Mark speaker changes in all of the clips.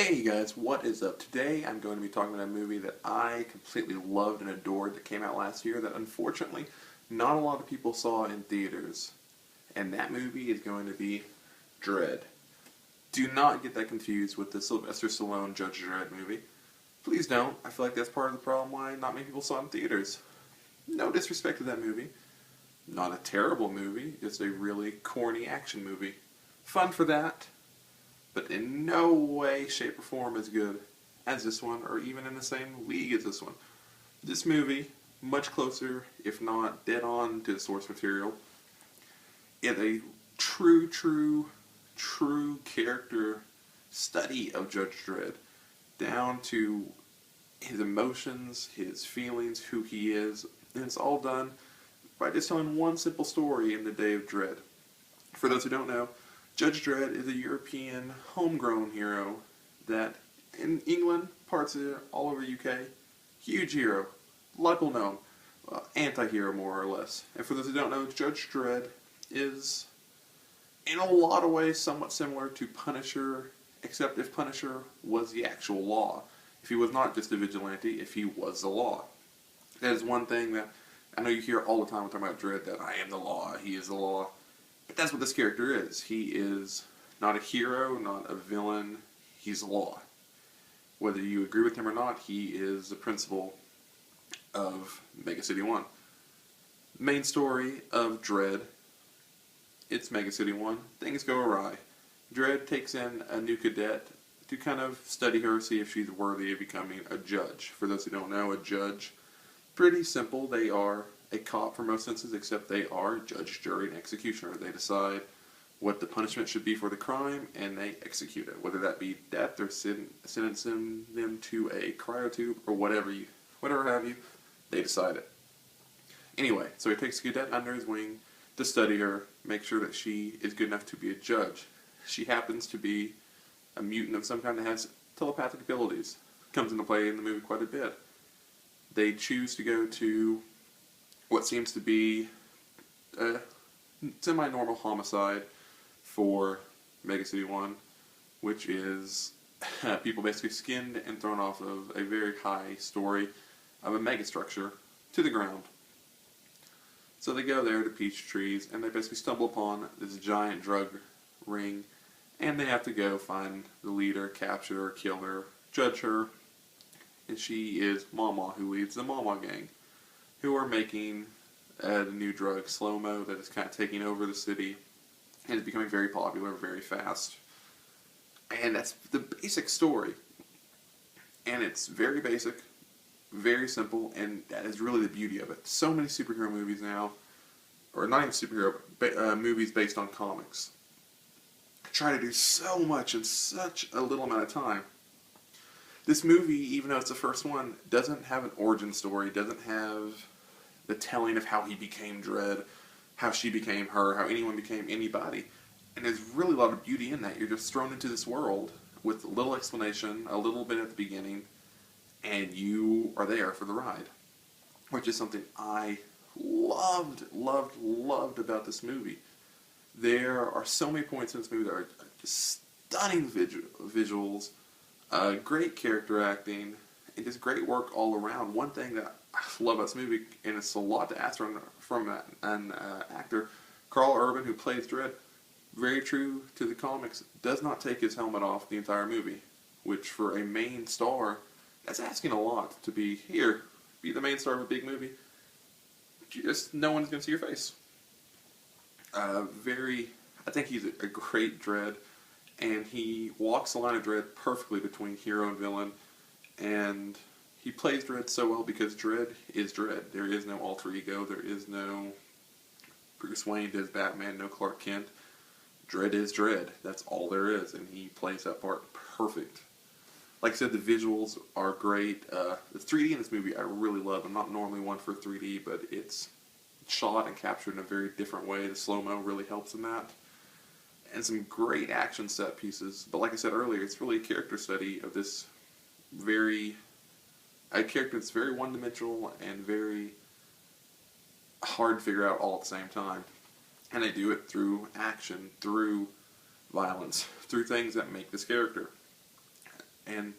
Speaker 1: Hey guys, what is up? Today I'm going to be talking about a movie that I completely loved and adored that came out last year that unfortunately not a lot of people saw in theaters. And that movie is going to be DREDD. Do not get that confused with the Sylvester Stallone Judge Dredd movie. Please don't. I feel like that's part of the problem why not many people saw it in theaters. No disrespect to that movie. Not a terrible movie, just a really corny action movie. Fun for that, but in no way, shape, or form as good as this one, or even in the same league as this one. This movie, much closer, if not dead on to the source material, is a true character study of Judge Dredd, down to his emotions, his feelings, who he is, and it's all done by just telling one simple story in the Day of Dread. For those who don't know, Judge Dredd is a European homegrown hero that in England, parts of all over UK, huge hero, a lot of people know him, anti-hero more or less. And for those who don't know, Judge Dredd is in a lot of ways somewhat similar to Punisher, except if Punisher was the actual law. If he was not just a vigilante, if he was the law. That is one thing that I know you hear all the time when talking about Dredd, that I am the law, he is the law. But that's what this character is. He is not a hero, not a villain, he's the law. Whether you agree with him or not, he is the principal of Mega City 1. Main story of Dredd, it's Mega City 1. Things go awry. Dredd takes in a new cadet to kind of study her, see if she's worthy of becoming a judge. For those who don't know, a judge, pretty simple. They are a cop for most senses, except they are judge, jury, and executioner. They decide what the punishment should be for the crime, and they execute it. Whether that be death or sentencing them to a cryotube or whatever have you, they decide it. Anyway, so he takes a cadet under his wing to study her, make sure that she is good enough to be a judge. She happens to be a mutant of some kind that has telepathic abilities. Comes into play in the movie quite a bit. They choose to go to what seems to be a semi-normal homicide for Mega City 1, which is people basically skinned and thrown off of a very high story of a megastructure to the ground. So they go there to Peach Trees, and they basically stumble upon this giant drug ring, and they have to go find the leader, capture her, kill her, judge her, and she is Mama, who leads the Mama gang, who are making the new drug, Slow-Mo, that is kind of taking over the city, and is becoming very popular very fast. And that's the basic story. And it's very basic, very simple, and that is really the beauty of it. So many superhero movies now, or not even superhero, but movies based on comics, try to do so much in such a little amount of time. This movie, even though it's the first one, doesn't have an origin story, doesn't have the telling of how he became Dredd, how she became her, how anyone became anybody. And there's really a lot of beauty in that. You're just thrown into this world with little explanation, a little bit at the beginning, and you are there for the ride. Which is something I loved about this movie. There are so many points in this movie that are just stunning visuals, great character acting, and just great work all around. One thing that I love about this movie, and it's a lot to ask from an actor, Carl Urban, who plays Dredd, very true to the comics, does not take his helmet off the entire movie, which for a main star, that's asking a lot to be here, be the main star of a big movie. Just no one's going to see your face. I think he's a great Dredd, and he walks the line of Dredd perfectly between hero and villain, and he plays Dredd so well because Dredd is Dredd. There is no alter ego, there is no Bruce Wayne does Batman, no Clark Kent. Dredd is Dredd. That's all there is, and he plays that part perfect. Like I said, the visuals are great. The 3D in this movie I really love. I'm not normally one for 3D, but it's shot and captured in a very different way. The slow-mo really helps in that. And some great action set pieces. But like I said earlier, it's really a character study of this a character that's very one-dimensional and very hard to figure out all at the same time. And they do it through action, through violence, through things that make this character. And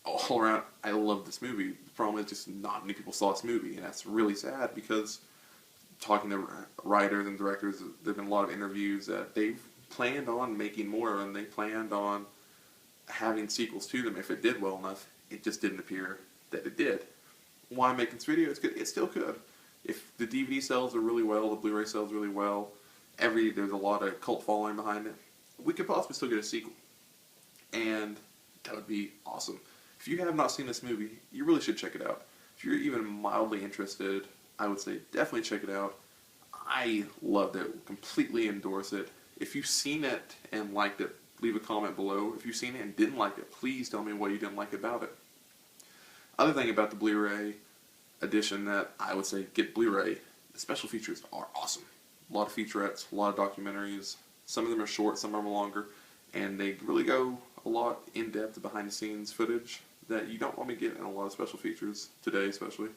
Speaker 1: all around, I love this movie. The problem is just not many people saw this movie, and that's really sad because talking to writers and directors, there have been a lot of interviews that they've planned on making more, and they planned on having sequels to them if it did well enough. It just didn't appear that it did. Why I'm making this video? It's good. It still could. If the DVD sells really well, the Blu-ray sells really well, there's a lot of cult following behind it, we could possibly still get a sequel. And that would be awesome. If you have not seen this movie, you really should check it out. If you're even mildly interested, I would say definitely check it out. I loved it. Completely endorse it. If you've seen it and liked it, leave a comment below. If you've seen it and didn't like it, please tell me what you didn't like about it. Other thing about the Blu-ray edition that I would say get Blu-ray, the special features are awesome. A lot of featurettes, a lot of documentaries. Some of them are short, some of them are longer, and they really go a lot in depth behind the scenes footage that you don't normally get in a lot of special features today, especially.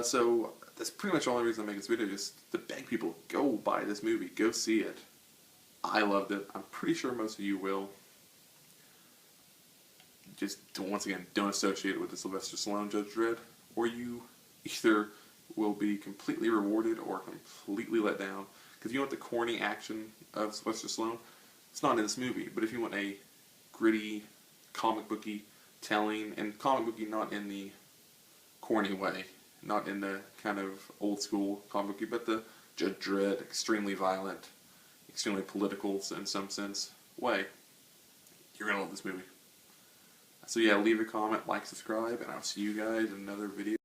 Speaker 1: So that's pretty much the only reason I make this video, just to beg people, go buy this movie, go see it. I loved it. I'm pretty sure most of you will. Just, once again, don't associate it with the Sylvester Stallone Judge Dredd, or you either will be completely rewarded or completely let down. Because if you want the corny action of Sylvester Stallone, it's not in this movie. But if you want a gritty, comic booky telling, and comic booky not in the corny way, not in the kind of old school comic booky, but the Judge Dredd, extremely violent, extremely political in some sense way, you're going to love this movie. So yeah, leave a comment, like, subscribe, and I'll see you guys in another video.